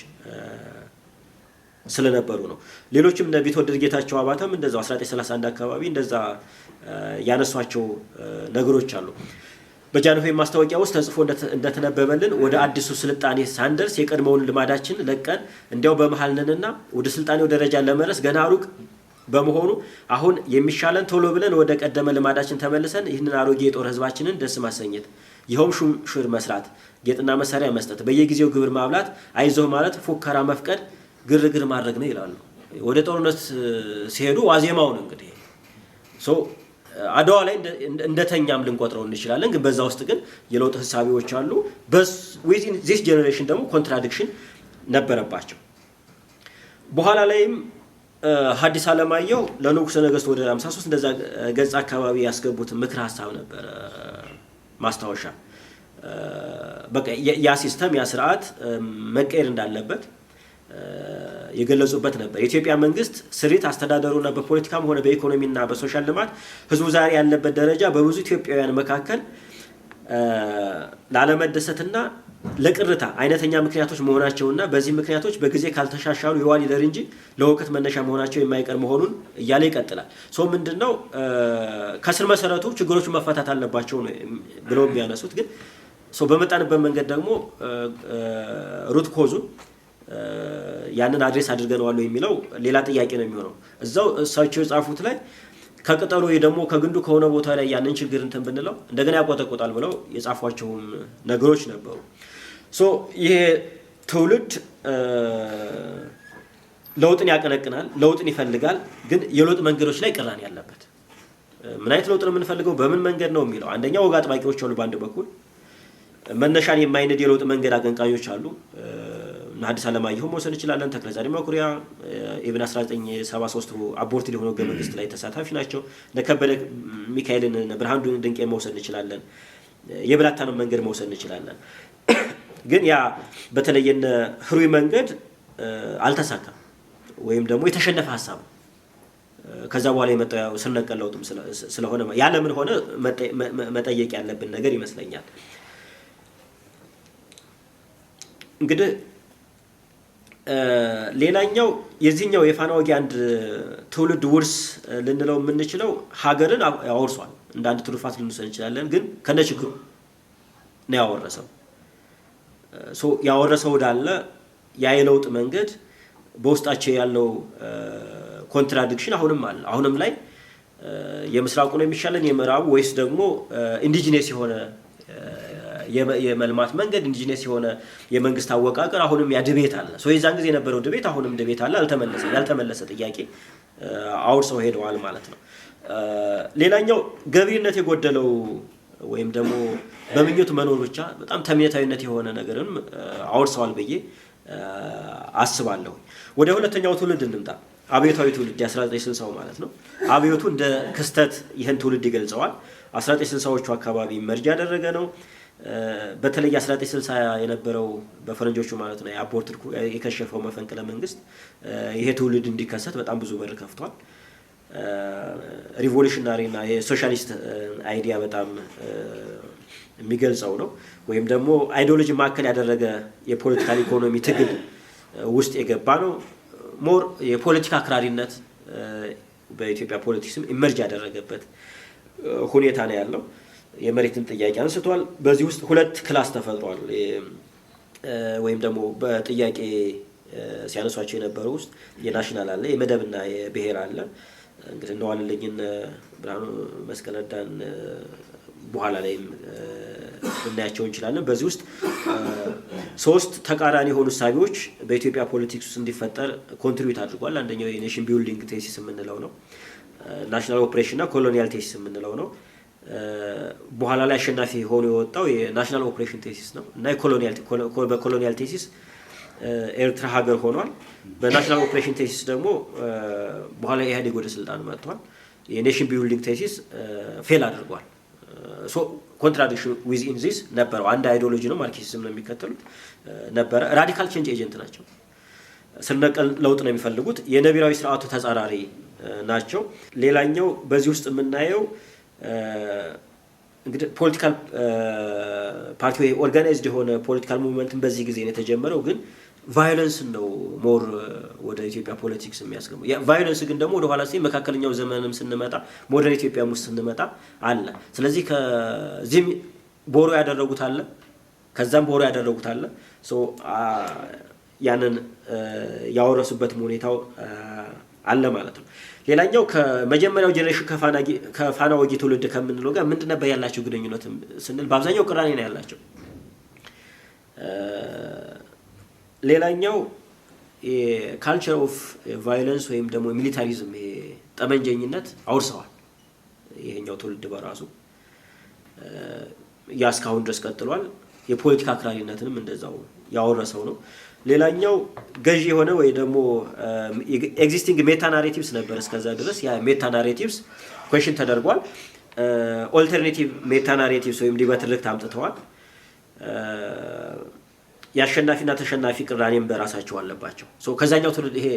ስለነበሩ ነው። ሌሎችም እነ ቢትወደድ ጌታቸው አባተም እንደዛው 1931 አካባቢ እንደዛ ያነሷቸው ነገሮች አሉ። በጃንሆይ ማስታወቂያ ውስጥ ተጽፎ እንደተነበበልን ወደ አዲሱ ስልጣኔ ሳንደርስ የቀድሞውን ልማዳችን ለቀን እንዲያው በመሃል ነንና ወደ ስልጣኔው ደረጃ ለመድረስ ገና ሩቅ በመሆኑ አሁን የሚሻለን ቶሎ ብለን ወደ ቀደመ ልማዳችን ተመልሰን ይህንን አሮጌ የጦር ህዝባችንን ደስ ማሰኘት፣ ይኸውም ሹምሽር መስራት፣ ጌጥና መሳሪያ መስጠት፣ በየጊዜው ግብር ማብላት፣ አይዞህ ማለት፣ ፉከራ መፍቀድ፣ ግርግር ማድረግ ነው ይላሉ። ወደ ጦርነት ሲሄዱ ዋዜማው ነው እንግዲህ አድዋ ላይ እንደተኛም ልንቆጥረው እንችላለን። ግን በዛ ውስጥ ግን የለውጥ ሐሳቢዎች አሉ። within this generation ደግሞ ኮንትራዲክሽን ነበረባቸው። በኋላ ላይም ሐዲስ ዓለማየሁ ለንጉሠ ነገሥት ወደ 53 እንደዛ ገጽ አካባቢ ያስገቡት ምክር ሐሳብ ነበር ማስታወሻ። በቃ ያ ሲስተም ያ ስርዓት መቀየር እንዳለበት የገለጹበት ነበር። የኢትዮጵያ መንግስት ስሪት አስተዳደሩና በፖለቲካም ሆነ በኢኮኖሚና በሶሻል ልማት ህዝቡ ዛሬ ያለበት ደረጃ በብዙ ኢትዮጵያውያን መካከል ላለመደሰትና ለቅርታ አይነተኛ ምክንያቶች መሆናቸውና በዚህ ምክንያቶች በጊዜ ካልተሻሻሉ የዋል ይደር እንጂ ለውከት መነሻ መሆናቸው የማይቀር መሆኑን እያለ ይቀጥላል። ምንድነው ከስር መሰረቱ ችግሮቹ መፈታት አለባቸው ነው ብለው የሚያነሱት። ግን በመጣንበት መንገድ ደግሞ ሩት ኮዙን ያንን አድሬስ አድርገናል የሚለው ሌላ ጥያቄ ነው የሚሆነው። እዛው እሳቸው የጻፉት ላይ ከቅጠሉ ወይ ደግሞ ከግንዱ ከሆነ ቦታ ላይ ያንን ችግር እንትን ብንለው እንደገና ያቆጠቆጣል ብለው የጻፏቸውም ነገሮች ነበሩ። ይሄ ትውልድ ለውጥን ያቀነቅናል፣ ለውጥን ይፈልጋል። ግን የለውጥ መንገዶች ላይ ቅራኔ ያለበት ምን አይነት ለውጥ ነው የምንፈልገው፣ በምን መንገድ ነው የሚለው አንደኛ ወግ አጥባቂዎች አሉ። በአንድ በኩል መነሻን የማይነድ የለውጥ መንገድ አቀንቃኞች አሉ። ሐዲስ ዓለማየሁ መውሰድ እንችላለን። ተክለዛሬ መኩሪያ ኢብን 1973 አቦርት ሊሆነው ህገ መንግስት ላይ ተሳታፊ ናቸው። ለከበደ ሚካኤልን ብርሃኑ ድንቄን መውሰድ እንችላለን። የብላታንም መንገድ መውሰድ እንችላለን። ግን ያ በተለየነ ህሩይ መንገድ አልተሳካም ወይም ደግሞ የተሸነፈ ሐሳብ ከዛ በኋላ የመጣው ስር ነቀል ለውጥም ስለሆነ ያለ ምን ሆነ መጠየቅ ያለብን ነገር ይመስለኛል። እንግዲህ ሌላኛው የዚህኛው የፋና ወጊ አንድ ትውልድ ውርስ ልንለው የምንችለው ሀገርን ያወርሷል። እንደ አንድ ትሩፋት ልንወስድ እንችላለን። ግን ከነችግሩ ነው ያወረሰው። ያወረሰው ዳለ ያ የለውጥ መንገድ በውስጣቸው ያለው ኮንትራዲክሽን አሁንም አለ። አሁንም ላይ የምስራቁ ነው የሚሻለን የምዕራቡ ወይስ ደግሞ ኢንዲጂነስ የሆነ የመልማት መንገድ ኢንጂነስ የሆነ የመንግስት አወቃቀር አሁንም ያ ድቤት አለ። የዛን ጊዜ የነበረው ድቤት አሁንም ድቤት አለ። ያልተመለሰ ጥያቄ አውርሰው ሄደዋል ማለት ነው። ሌላኛው ገቢነት የጎደለው ወይም ደግሞ በምኞት መኖር ብቻ በጣም ተምኔታዊነት የሆነ ነገርም አውርሰዋል ብዬ አስባለሁ። ወደ ሁለተኛው ትውልድ እንምጣ። አብዮታዊ ትውልድ 1960 ማለት ነው። አብዮቱ እንደ ክስተት ይህን ትውልድ ይገልጸዋል። 1960ዎቹ አካባቢ መርጅ ያደረገ ነው። በተለይ 1960 የነበረው በፈረንጆቹ ማለት ነው የአቦርት የከሸፈው መፈንቅለ መንግስት ይሄ ትውልድ እንዲከሰት በጣም ብዙ በር ከፍቷል። ሪቮሉሽናሪ እና የሶሻሊስት አይዲያ በጣም የሚገልጸው ነው። ወይም ደግሞ አይዲዮሎጂ ማዕከል ያደረገ የፖለቲካል ኢኮኖሚ ትግል ውስጥ የገባ ነው። ሞር የፖለቲካ አክራሪነት በኢትዮጵያ ፖለቲክስም ኢመርጅ ያደረገበት ሁኔታ ነው ያለው። የመሬትን ጥያቄ አንስቷል። በዚህ ውስጥ ሁለት ክላስ ተፈጥሯል። ወይም ደግሞ በጥያቄ ሲያነሷቸው የነበረው ውስጥ የናሽናል አለ፣ የመደብና የብሔር አለ። እንግዲህ እንደዋለልኝን ብርሃኑ መስቀለዳን በኋላ ላይም ልናያቸው እንችላለን። በዚህ ውስጥ ሶስት ተቃራኒ የሆኑ እሳቤዎች በኢትዮጵያ ፖለቲክስ ውስጥ እንዲፈጠር ኮንትሪቢዩት አድርጓል። አንደኛው የኔሽን ቢልዲንግ ቴሲስ የምንለው ነው። ናሽናል ኦፕሬሽን እና ኮሎኒያል ቴሲስ የምንለው ነው። በኋላ ላይ አሸናፊ ሆኖ የወጣው የናሽናል ኦፕሬሽን ቴሲስ ነው እና በኮሎኒያል ቴሲስ ኤርትራ ሀገር ሆኗል። በናሽናል ኦፕሬሽን ቴሲስ ደግሞ በኋላ ኢህአዴግ ወደ ስልጣን መጥቷል። የኔሽን ቢልዲንግ ቴሲስ ፌል አድርጓል። ኮንትራዲክሽን ዊዝኢን ዚስ ነበረው። አንድ አይዲዮሎጂ ነው፣ ማርክሲዝም ነው የሚከተሉት ነበረ። ራዲካል ቼንጅ ኤጀንት ናቸው። ስር ነቀል ለውጥ ነው የሚፈልጉት። የነቢራዊ ስርዓቱ ተጻራሪ ናቸው። ሌላኛው በዚህ ውስጥ የምናየው እንግዲህ ፖለቲካል ፓርቲ ወይ ኦርጋናይዝድ የሆነ ፖለቲካል ሙቭመንትን በዚህ ጊዜ ነው የተጀመረው። ግን ቫዮለንስ ነው ሞር ወደ ኢትዮጵያ ፖለቲክስ የሚያስገባው። ቫዮለንስ ግን ደግሞ ወደ ኋላ መካከለኛው ዘመንም ስንመጣ ሞደርን ኢትዮጵያም ውስጥ ስንመጣ አለ። ስለዚህ ከዚህም ቦሮ ያደረጉት አለ፣ ከዛም ቦሮ ያደረጉት አለ። ያንን ያወረሱበት ሁኔታው አለ ማለት ነው። ሌላኛው ከመጀመሪያው ጄኔሬሽን ከፋና ወጊ ትውልድ ከምንለው ጋር ምንድን ነበር ያላቸው ግንኙነት ስንል በአብዛኛው ቅራኔ ነው ያላቸው። ሌላኛው ካልቸር ኦፍ ቫዮለንስ ወይም ደግሞ ሚሊታሪዝም ጠመንጀኝነት አውርሰዋል ይሄኛው ትውልድ በራሱ ያስካውን ድረስ ቀጥሏል የፖለቲካ አክራሪነትንም እንደዛው ያወረሰው ነው ሌላኛው ገዢ የሆነ ወይ ደግሞ ኤግዚስቲንግ ሜታ ናሬቲቭስ ነበር እስከዛ ድረስ ያ ሜታ ናሬቲቭስ ኩዌስችን ተደርጓል ኦልተርኔቲቭ ሜታ ናሬቲቭስ ወይም ዲበትርክት አምጥተዋል ያሸናፊና ተሸናፊ ቅራኔም በራሳቸው አለባቸው ሶ ከዛኛው ትውልድ ይሄ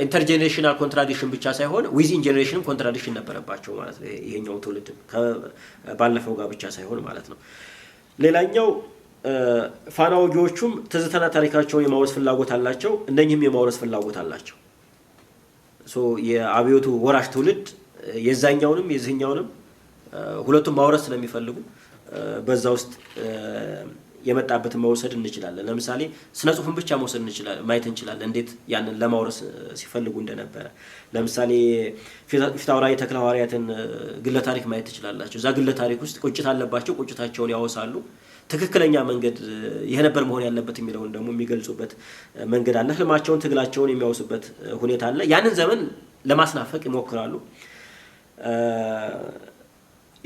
ኢንተርጄኔሬሽናል ኮንትራዲክሽን ብቻ ሳይሆን ዊዝን ጄኔሬሽን ኮንትራዲክሽን ነበረባቸው ማለት ነው ይሄኛው ትውልድ ባለፈው ጋር ብቻ ሳይሆን ማለት ነው ሌላኛው ፋናውጊዎቹም ትዝተና ታሪካቸውን የማውረስ ፍላጎት አላቸው እነኚህም የማውረስ ፍላጎት አላቸው ሶ የአብዮቱ ወራሽ ትውልድ የዛኛውንም የዚህኛውንም ሁለቱም ማውረስ ስለሚፈልጉ በዛ ውስጥ የመጣበትን መውሰድ እንችላለን ለምሳሌ ስነ ጽሁፍን ብቻ መውሰድ እንችላለን ማየት እንችላለን እንዴት ያንን ለማውረስ ሲፈልጉ እንደነበረ ለምሳሌ ፊታውራሪ ተክለ ሐዋርያትን ግለ ታሪክ ማየት ትችላላችሁ እዛ ግለ ታሪክ ውስጥ ቁጭት አለባቸው ቁጭታቸውን ያወሳሉ ትክክለኛ መንገድ ይሄ ነበር መሆን ያለበት የሚለውን ደግሞ የሚገልጹበት መንገድ አለ ህልማቸውን ትግላቸውን የሚያወሱበት ሁኔታ አለ ያንን ዘመን ለማስናፈቅ ይሞክራሉ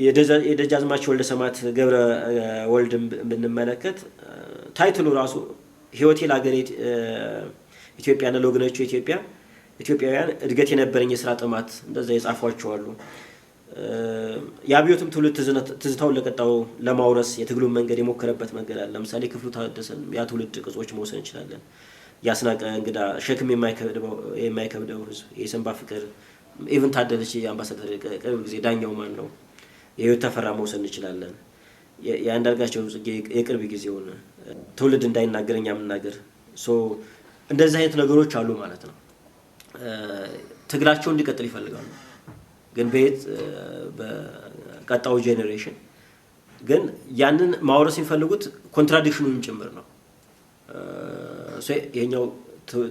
የደጃዝማች ወልደ ሰማዕት ገብረ ወልድም ብንመለከት ታይትሉ ራሱ ህይወቴ ለሀገሬ ኢትዮጵያና ለወገኖቹ ኢትዮጵያውያን እድገት የነበረኝ የሥራ ጥማት እንደዛ የጻፏቸው አሉ የአብዮትም ትውልድ ትዝታውን ለቀጣው ለማውረስ የትግሉን መንገድ የሞከረበት መንገድ አለ ለምሳሌ ክፍሉ ታደሰን ያ ትውልድ ቅጾች መውሰድ እንችላለን ያስናቀ እንግዳ ሸክም የማይከብደው ህዝብ የሰንባ ፍቅር ኢቭን ታደለች አምባሳደር ቅርብ ጊዜ ዳኛው ማን ነው የህይወት ተፈራ መውሰድ እንችላለን ያንዳርጋቸው የቅርብ ጊዜውን ትውልድ እንዳይናገረኛ መናገር ሶ እንደዚህ አይነት ነገሮች አሉ ማለት ነው ትግላቸው እንዲቀጥል ይፈልጋሉ ግን ቤት በቀጣው ጄኔሬሽን ግን ያንን ማውረስ የሚፈልጉት ኮንትራዲክሽኑን ጭምር ነው ሶ ይሄኛው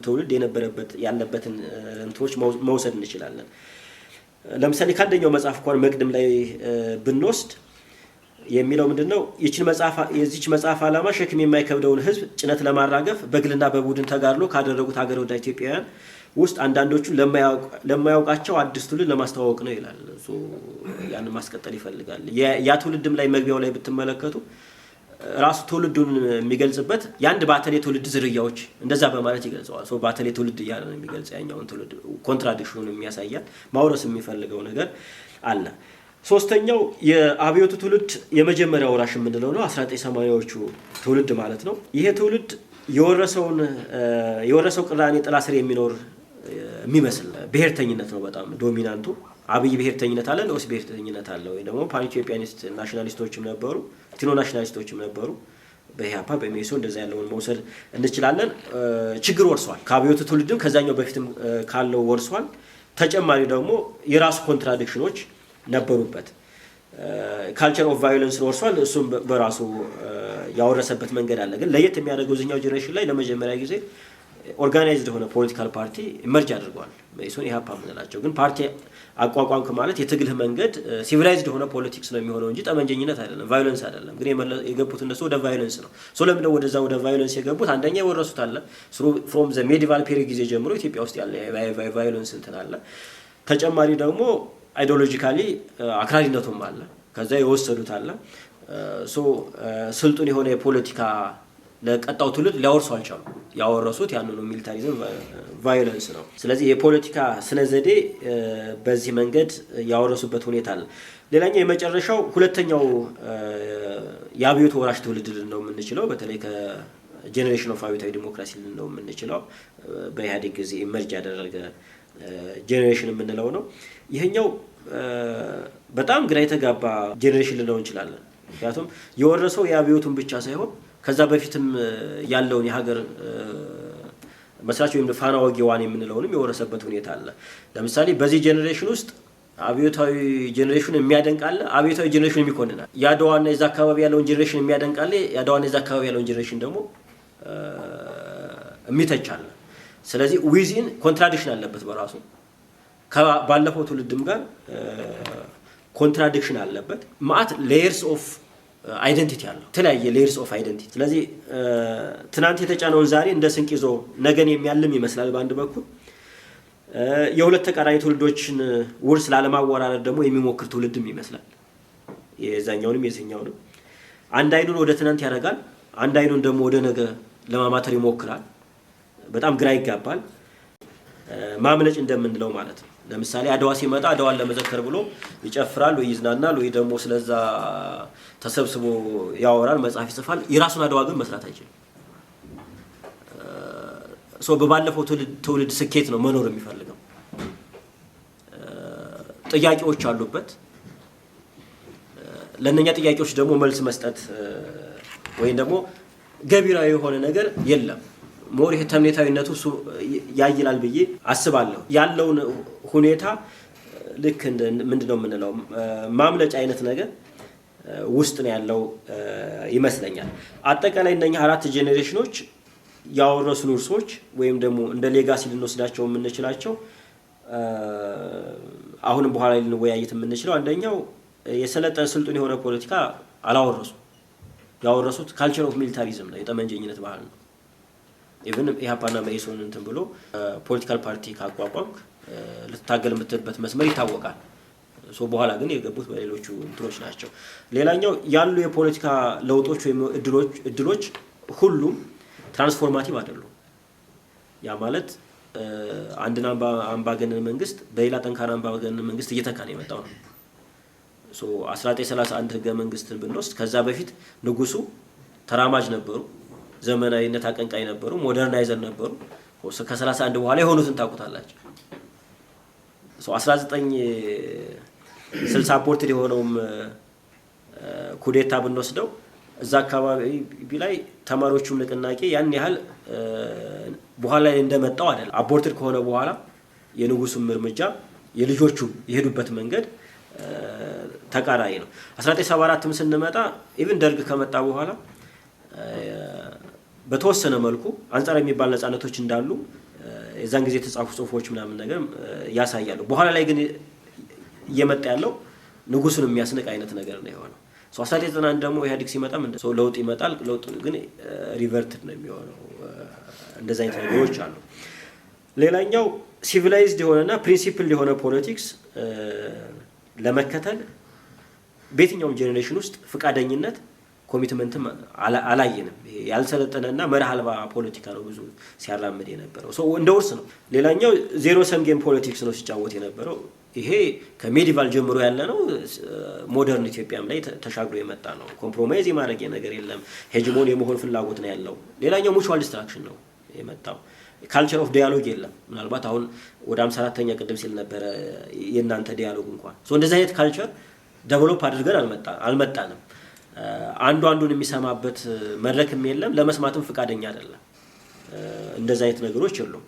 ትውልድ የነበረበት ያለበትን እንትሮች መውሰድ እንችላለን ለምሳሌ ካንደኛው መጽሐፍ እንኳን መቅድም ላይ ብንወስድ የሚለው ምንድነው የዚች መጽሐፍ ዓላማ ሸክም የማይከብደውን ህዝብ ጭነት ለማራገፍ በግልና በቡድን ተጋድሎ ካደረጉት ሀገር ወዳድ ኢትዮጵያውያን ውስጥ አንዳንዶቹ ለማያውቃቸው አዲስ ትውልድ ለማስተዋወቅ ነው ይላል ሶ ያን ማስቀጠል ይፈልጋል ያ ትውልድም ላይ መግቢያው ላይ ብትመለከቱ ራሱ ትውልዱን የሚገልጽበት ያንድ ባተሌ ትውልድ ዝርያዎች እንደዛ በማለት ይገልጸዋል ሶ ባተሌ ትውልድ እያለ ነው የሚገልጸው ያኛውን ትውልድ ኮንትራዲክሽኑን የሚያሳያል ማውረስ የሚፈልገው ነገር አለ ሶስተኛው የአብዮቱ ትውልድ የመጀመሪያው ወራሽ የምንለው ነው 1980ዎቹ ትውልድ ማለት ነው ይሄ ትውልድ የወረሰው ቅራኔ ጥላ ስር የሚኖር የሚመስል ብሔርተኝነት ነው በጣም ዶሚናንቱ አብይ ብሔርተኝነት አለ ለውስ ብሔርተኝነት አለ ወይ ደግሞ ፓን ኢትዮጵያኒስት ናሽናሊስቶችም ነበሩ ኢትኖ ናሽናሊስቶችም ነበሩ በኢህአፓ በሜሶ እንደዛ ያለውን መውሰድ እንችላለን ችግር ወርሷል ከአብዮቱ ትውልድም ከዛኛው በፊትም ካለው ወርሷል ተጨማሪ ደግሞ የራሱ ኮንትራዲክሽኖች ነበሩበት ካልቸር ኦፍ ቫዮለንስ ወርሷል እሱም በራሱ ያወረሰበት መንገድ አለ ግን ለየት የሚያደርገው እዚህኛው ጄኔሬሽን ላይ ለመጀመሪያ ጊዜ ኦርጋናይዝድ ሆነ ፖለቲካል ፓርቲ ኢመርጅ አድርጓል ሜሶን ኢህአፓ ምንላቸው ግን ፓርቲ አቋቋምክ ማለት የትግልህ መንገድ ሲቪላይዝድ ሆነ ፖለቲክስ ነው የሚሆነው እንጂ ጠመንጀኝነት አይደለም ቫዮለንስ አይደለም ግን የገቡት እነሱ ወደ ቫዮለንስ ነው ሶ ለምን ወደ ቫዮለንስ የገቡት አንደኛ የወረሱት አለ ፍሮም ዘ ሜዲቫል ፔሪድ ጊዜ ጀምሮ ኢትዮጵያ ውስጥ ያለ ቫዮለንስ እንትን አለ ተጨማሪ ደግሞ አይዲዮሎጂካሊ አክራሪነቱም አለ ከዛ የወሰዱት አለ ሶ ስልጡን የሆነ የፖለቲካ ለቀጣው ትውልድ ሊያወርሱ አልቻሉ ያወረሱት ያንኑ ሚሊታሪዝም ቫዮለንስ ነው ስለዚህ የፖለቲካ ስነ ዘዴ በዚህ መንገድ ያወረሱበት ሁኔታ አለ ሌላኛው የመጨረሻው ሁለተኛው የአብዮት ወራሽ ትውልድ ነው የምንችለው በተለይ ከጄኔሬሽን ኦፍ አብዮታዊ ዲሞክራሲ ነው የምንችለው በኢህአዴግ ጊዜ ኢመርጅ ያደረገ ጄኔሬሽን የምንለው ነው ይሄኛው በጣም ግራ የተጋባ ጄኔሬሽን ልንለው እንችላለን ምክንያቱም የወረሰው የአብዮቱን ብቻ ሳይሆን ከዛ በፊትም ያለውን የሀገር መስራች ወይም ፋና ወጊዋን የምንለውንም የወረሰበት ሁኔታ አለ ለምሳሌ በዚህ ጄኔሬሽን ውስጥ አብዮታዊ ጄኔሬሽን የሚያደንቅ አለ አብዮታዊ ጄኔሬሽን የሚኮንናል ያዳዋና የዛ አካባቢ ያለውን ጄኔሬሽን የሚያደንቅ አለ ያዳዋና የዛ አካባቢ ያለውን ጄኔሬሽን ደግሞ የሚተቻል ስለዚህ ዊዝን ኮንትራዲክሽን አለበት በራሱ ከባለፈው ትውልድም ጋር ኮንትራዲክሽን አለበት ማአት ሌየርስ ኦፍ አይደንቲቲ አለው የተለያየ ሌየርስ ኦፍ አይደንቲቲ። ስለዚህ ትናንት የተጫነውን ዛሬ እንደ ስንቅ ይዞ ነገን የሚያልም ይመስላል በአንድ በኩል። የሁለት ተቃራኒ ትውልዶችን ውርስ ላለማወራረድ ደግሞ የሚሞክር ትውልድም ይመስላል። የዛኛውንም የዚህኛውንም አንድ አይኑን ወደ ትናንት ያደርጋል፣ አንድ አይኑን ደግሞ ወደ ነገ ለማማተር ይሞክራል። በጣም ግራ ይጋባል። ማምለጭ እንደምንለው ማለት ነው። ለምሳሌ አድዋ ሲመጣ አድዋን ለመዘከር ብሎ ይጨፍራል ወይ ይዝናናል ወይ ደግሞ ስለዛ ተሰብስቦ ያወራል፣ መጽሐፍ ይጽፋል። የራሱን አድዋ ግን መስራት አይችልም። በባለፈው ትውልድ ስኬት ነው መኖር የሚፈልገው። ጥያቄዎች አሉበት። ለእነኛ ጥያቄዎች ደግሞ መልስ መስጠት ወይም ደግሞ ገቢራዊ የሆነ ነገር የለም። ሞር ይሄ ተምኔታዊነቱ እሱ ያይላል ብዬ አስባለሁ። ያለውን ሁኔታ ልክ ምንድነው የምንለው ማምለጫ አይነት ነገር ውስጥ ነው ያለው ይመስለኛል። አጠቃላይ እነኛ አራት ጄኔሬሽኖች ያወረሱን ውርሶች ወይም ደግሞ እንደ ሌጋሲ ልንወስዳቸው የምንችላቸው አሁንም በኋላ ልንወያየት የምንችለው አንደኛው የሰለጠነ ስልጡን የሆነ ፖለቲካ አላወረሱ። ያወረሱት ካልቸር ኦፍ ሚሊታሪዝም ነው፣ የጠመንጀኝነት ባህል ነው። ኢቭን ኢህአፓና መኢሶን እንትን ብሎ ፖለቲካል ፓርቲ ካቋቋምክ ልትታገል የምትልበት መስመር ይታወቃል። በኋላ ግን የገቡት በሌሎቹ እንትኖች ናቸው። ሌላኛው ያሉ የፖለቲካ ለውጦች ወይም እድሎች ሁሉም ትራንስፎርማቲቭ አይደሉም። ያ ማለት አንድን አምባገነን መንግስት በሌላ ጠንካራ አምባገነን መንግስት እየተካ ነው የመጣው ነው። 1931 ህገ መንግስትን ብንወስድ ከዛ በፊት ንጉሱ ተራማጅ ነበሩ፣ ዘመናዊነት አቀንቃይ ነበሩ፣ ሞደርናይዘር ነበሩ። ከ31 በኋላ የሆኑትን ታውቁታላችሁ። 1960 አቦርትድ የሆነውም ኩዴታ ብንወስደው እዛ አካባቢ ላይ ተማሪዎቹም ንቅናቄ ያን ያህል በኋላ ላይ እንደመጣው አይደለም። አቦርትድ ከሆነ በኋላ የንጉሱም እርምጃ የልጆቹ የሄዱበት መንገድ ተቃራኒ ነው። 1974ም ስንመጣ ኢቭን ደርግ ከመጣ በኋላ በተወሰነ መልኩ አንጻር የሚባል ነፃነቶች እንዳሉ የዛን ጊዜ የተጻፉ ጽሁፎች ምናምን ነገር ያሳያሉ። በኋላ ላይ ግን እየመጣ ያለው ንጉሱን የሚያስንቅ አይነት ነገር ነው የሆነው። 1991 ደግሞ ኢህአዴግ ሲመጣም ለውጥ ይመጣል። ለውጥ ግን ሪቨርትድ ነው የሚሆነው። እንደዚህ አይነት ነገሮች አሉ። ሌላኛው ሲቪላይዝድ የሆነና ፕሪንሲፕል የሆነ ፖለቲክስ ለመከተል በየትኛውም ጄኔሬሽን ውስጥ ፍቃደኝነት ኮሚትመንትም አላየንም። ያልሰለጠነና መርህ አልባ ፖለቲካ ነው ብዙ ሲያራምድ የነበረው። እንደ ውርስ ነው። ሌላኛው ዜሮ ሰም ጌም ፖለቲክስ ነው ሲጫወት የነበረው። ይሄ ከሜዲቫል ጀምሮ ያለ ነው። ሞደርን ኢትዮጵያም ላይ ተሻግሮ የመጣ ነው። ኮምፕሮማይዝ የማድረግ ነገር የለም። ሄጅሞን የመሆን ፍላጎት ነው ያለው። ሌላኛው ሙቹዋል ዲስትራክሽን ነው የመጣው። ካልቸር ኦፍ ዲያሎግ የለም። ምናልባት አሁን ወደ 54ኛ ቅድም ሲል ነበረ የእናንተ ዲያሎግ እንኳን እንደዚህ አይነት ካልቸር ዴቨሎፕ አድርገን አልመጣንም። አንዱን የሚሰማበት መድረክም የለም። ለመስማትም ፍቃደኛ አይደለም። እንደዚህ አይነት ነገሮች የሉም።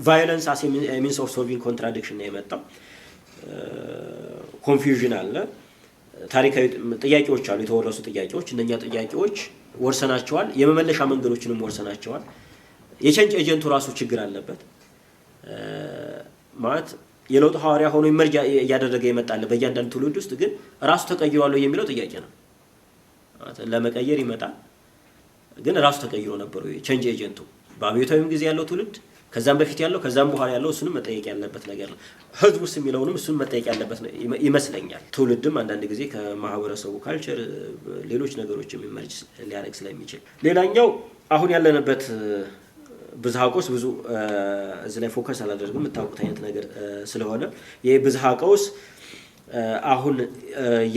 ቫዮለንስ አስ ሚንስ ኦፍ ሶልቪንግ ኮንትራዲክሽን ነው የመጣው። ኮንፊውዥን አለ። ታሪካዊ ጥያቄዎች አሉ፣ የተወረሱ ጥያቄዎች። እነኛ ጥያቄዎች ወርሰናቸዋል። የመመለሻ መንገዶችንም ወርሰናቸዋል። የቼንጅ ኤጀንቱ ራሱ ችግር አለበት ማለት የለውጥ ሐዋርያ ሆኖ ኢመርጅ እያደረገ ይመጣል። በእያንዳንዱ ትውልድ ውስጥ ግን ራሱ ተቀይሯል የሚለው ጥያቄ ነው። ለመቀየር ይመጣል፣ ግን ራሱ ተቀይሮ ነበር ቼንጅ ኤጀንቱ። በአብዮታዊም ጊዜ ያለው ትውልድ ከዛም በፊት ያለው ከዛም በኋላ ያለው እሱንም መጠየቅ ያለበት ነገር ነው። ህዝብ ውስጥ የሚለውንም እሱን መጠየቅ ያለበት ይመስለኛል። ትውልድም አንዳንድ ጊዜ ከማህበረሰቡ ካልቸር ሌሎች ነገሮች ኢመርጅ ሊያደርግ ስለሚችል። ሌላኛው አሁን ያለንበት ብዝሃ ቀውስ ብዙ እዚህ ላይ ፎከስ አላደርግም፣ የምታውቁት አይነት ነገር ስለሆነ ይሄ ብዝሃ ቀውስ አሁን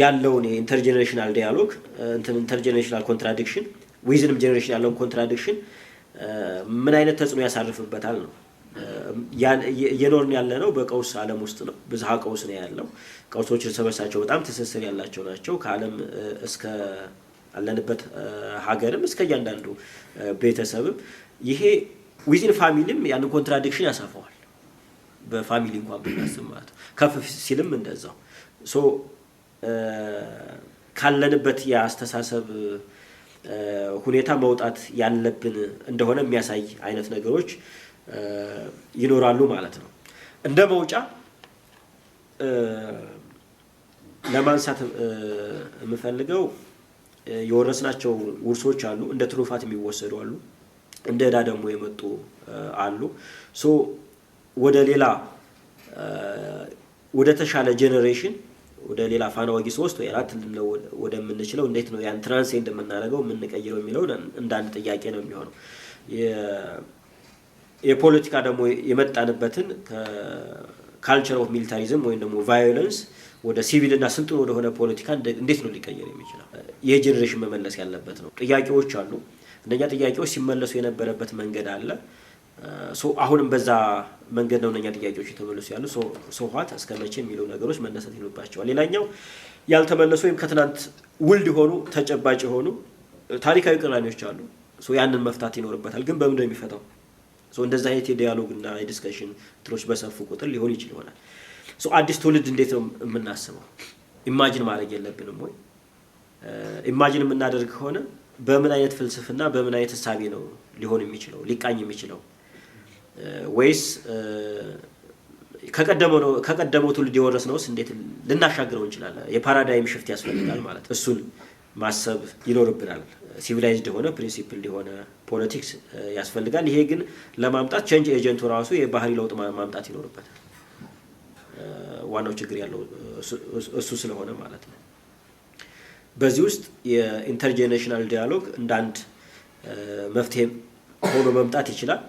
ያለውን የኢንተርጄኔሬሽናል ዲያሎግ ኢንተርጄኔሬሽናል ኮንትራዲክሽን ዊዝንም ጄኔሬሽን ያለውን ኮንትራዲክሽን ምን አይነት ተጽዕኖ ያሳርፍበታል ነው። እየኖርን ያለ ነው በቀውስ ዓለም ውስጥ ነው። ብዝሃ ቀውስ ነው ያለው። ቀውሶች እርስ በርሳቸው በጣም ትስስር ያላቸው ናቸው። ከዓለም እስከ አለንበት ሀገርም እስከ እያንዳንዱ ቤተሰብም ይሄ ዊዝን ፋሚሊም ያንን ኮንትራዲክሽን ያሰፋዋል። በፋሚሊ እንኳን ብናስብ ማለት ነው። ከፍ ሲልም እንደዛው ካለንበት የአስተሳሰብ ሁኔታ መውጣት ያለብን እንደሆነ የሚያሳይ አይነት ነገሮች ይኖራሉ ማለት ነው። እንደ መውጫ ለማንሳት የምፈልገው የወረስናቸው ውርሶች አሉ እንደ ትሩፋት የሚወሰዱ አሉ እንደ ዕዳ ደግሞ የመጡ አሉ ሶ ወደ ተሻለ ጄነሬሽን ወደ ሌላ ፋና ወጊ 3 ወይ 4 ወደ ምንችለው እንዴት ነው ያን ትራንስሴንድ የምናደርገው የምንቀይረው የሚለው እንዳንድ ጥያቄ ነው የሚሆነው የፖለቲካ ደግሞ የመጣንበትን ካልቸር ኦፍ ሚሊታሪዝም ወይ ደግሞ ቫዮለንስ ወደ ሲቪል እና ስልጡን ወደ ሆነ ፖለቲካ እንዴት ነው ሊቀየር የሚችለው የጄነሬሽን መመለስ ያለበት ነው ጥያቄዎች አሉ እነኛ ጥያቄዎች ሲመለሱ የነበረበት መንገድ አለ ሶ አሁንም በዛ መንገድ ነው እነኛ ጥያቄዎች የተመለሱ ያሉ ሶ ዋት እስከመቼ የሚሉ ነገሮች መነሳት ይኖርባቸዋል ሌላኛው ያልተመለሱ ወይም ከትናንት ውልድ ሆኑ ተጨባጭ ሆኑ ታሪካዊ ቅራኔዎች አሉ ሶ ያንን መፍታት ይኖርበታል ግን በምን ነው የሚፈታው ሶ እንደዛ አይነት የዲያሎግ እና የዲስከሽን ትሮች በሰፉ ቁጥር ሊሆን ይችላል ሶ አዲስ ትውልድ እንዴት ነው የምናስበው ኢማጂን ማድረግ የለብንም ወይ ኢማጂን የምናደርግ ከሆነ በምን አይነት ፍልስፍና በምን አይነት ሐሳቢ ነው ሊሆን የሚችለው ሊቃኝ የሚችለው ወይስ ከቀደመው ትውልድ የወረስነውስ እንዴት ልናሻግረው እንችላለን የፓራዳይም ሽፍት ያስፈልጋል ማለት እሱን ማሰብ ይኖርብናል ሲቪላይዝድ ሆነ ፕሪንሲፕል ሆነ ፖለቲክስ ያስፈልጋል ይሄ ግን ለማምጣት ቼንጅ ኤጀንቱ ራሱ የባህሪ ለውጥ ማምጣት ይኖርበታል ዋናው ችግር ያለው እሱ ስለሆነ ማለት ነው በዚህ ውስጥ የኢንተርጄነሬሽናል ዲያሎግ እንዳንድ መፍትሄ ሆኖ መምጣት ይችላል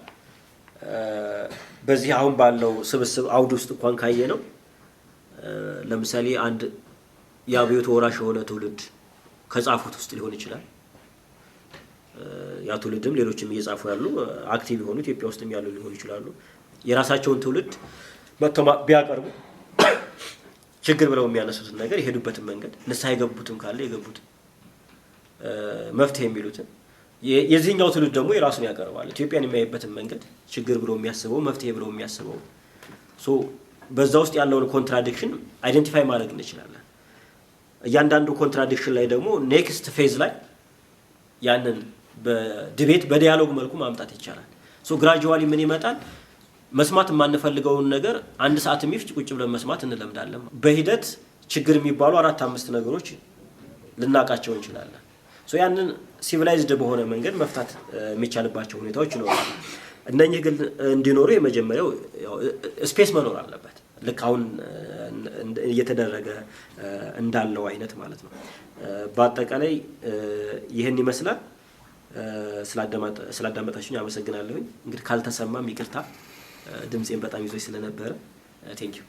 በዚህ አሁን ባለው ስብስብ አውድ ውስጥ እንኳን ካየ ነው ለምሳሌ አንድ ያብዮት ወራሽ የሆነ ትውልድ ከጻፉት ውስጥ ሊሆን ይችላል ያ ትውልድም ሌሎችም እየጻፉ ያሉ አክቲቭ የሆኑ ኢትዮጵያ ውስጥም ያሉ ሊሆኑ ይችላሉ የራሳቸውን ትውልድ መተማ ቢያቀርቡ ችግር ብለው የሚያነሱትን ነገር የሄዱበትን መንገድ ንስሐ የገቡትም ካለ የገቡት መፍትሄ የሚሉትን የዚህኛው ትውልድ ደግሞ የራሱን ያቀርባል ኢትዮጵያን የሚያይበትን መንገድ ችግር ብለው የሚያስበው መፍትሄ ብለው የሚያስበው ሶ በዛ ውስጥ ያለውን ኮንትራዲክሽን አይደንቲፋይ ማድረግ እንችላለን እያንዳንዱ ኮንትራዲክሽን ላይ ደግሞ ኔክስት ፌዝ ላይ ያንን በዲቤት በዲያሎግ መልኩ ማምጣት ይቻላል ሶ ግራጁዋሊ ምን ይመጣል መስማት የማንፈልገውን ነገር አንድ ሰዓት የሚፍጭ ቁጭ ብለን መስማት እንለምዳለን በሂደት ችግር የሚባሉ 4-5 ነገሮች ልናቃቸው እንችላለን ሶ ያንን ሲቪላይዝድ በሆነ መንገድ መፍታት የሚቻልባቸው ሁኔታዎች ይኖራሉ እነኚህ ግን እንዲኖሩ የመጀመሪያው ስፔስ መኖር አለበት ልክ አሁን እየተደረገ እንዳለው አይነት ማለት ነው በአጠቃላይ ይሄን ይመስላል ስላዳመጣችሁኝ አመሰግናለሁ እንግዲህ ካልተሰማም ይቅርታ ድምጼን በጣም ይዞኝ ስለነበረ ቴንክ ዩ